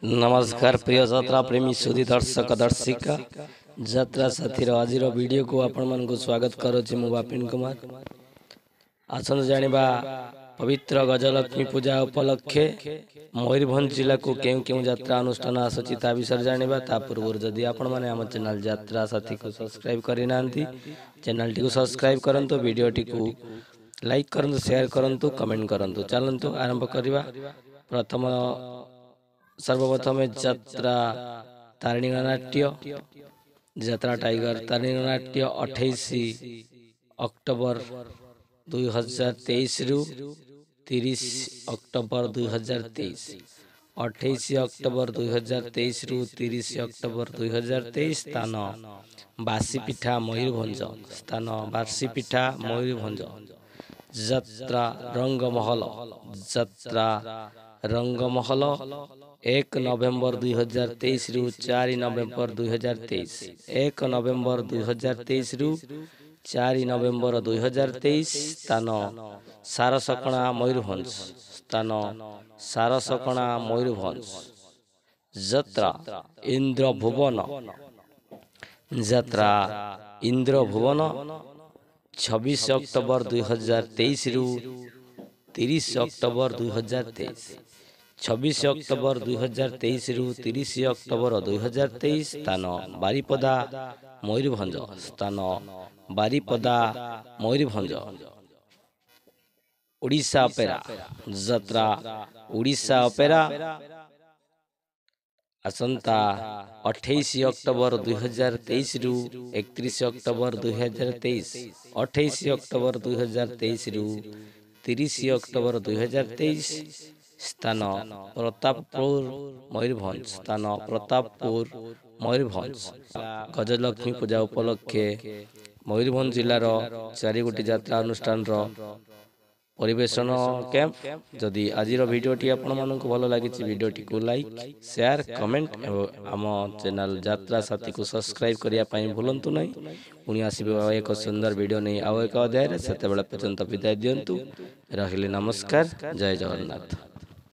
नमस्कार प्रिय यात्रा प्रेमी सुधी दर्शक दर्शिका यात्रा साथी आज वीडियो को आपण मन को स्वागत करुच्ची मु बापिन कुमार। आसन जानिबा पवित्र गजलक्ष्मी पूजा उपलक्षे मयूरभंज जिला को केउ केउ यात्रा अनुष्ठान आसुची ता विषय जानिबा। ता पूर्व जदि आपण माने हम चैनल यात्रा साथी को सब्सक्राइब करि नांती चैनल टी को सब्सक्राइब करंतु, वीडियो टी को लाइक करंतु, शेयर करंतु, कमेंट करंतु। चलंतु आरंभ करिबा। प्रथम सर्वप्रथम यात्रा तारिणी नाट्य यात्रा टाइगर तारिणी नाट्य 28 अक्टोबर 2023 रु 30 अक्टोबर 2023। 28 अक्टोबर 2023 रु 30 अक्टोबर 2023। स्थान बासीपीठा मयूरभंज। स्थान बासीपीठा मयूरभंज। यात्रा रंगमहल। यात्रा रंगमहल 1 नवेम्बर 2023 रु 4 नवेम्बर 2023। 1 नवेम्बर 2023 रु 4 नवेम्बर 2023। स्थान सारसकणा मयूरभंज। स्थान सारसकणा मयूरभंज। यात्रा इंद्रभुवन। यात्रा इंद्रभुवन 26 अक्टोबर 2023 रु 30 अक्टोबर 2023। 26 अक्टोबर 2023 रु 30 अक्टोबर 2023। स्थान बारिपदा मयूरभंज। स्थान बारिपदा मयूरभंज। ओडिशा अपेरा। यात्रा ओडिशा अपेरा आसंता 28 अक्टोबर 2023 रु 31 अक्टोबर 2023। 28 अक्टोबर 2023 रु 30 अक्टोबर 2023। स्थान प्रतापपुर मयूरभंज। स्थान प्रतापपुर मयूरभंज। गजलक्ष्मी पूजा उपलक्षे मयूरभंज जिलार 4 गोटी यात्रा अनुष्ठान परिवेशन कैंप। जदि आज भिडियोटी आपण मानक भल लगी भिडियोटी को लाइक, शेयर, कमेंट एवं आम चैनल यात्रा साथी को सब्सक्राइब करने भूलु नहीं। पुणी आसो एक सुंदर वीडियो नहीं आउ एक अध्याय से पर्यंत विदाय दिंतु। रहिले नमस्कार। जय जगन्नाथ।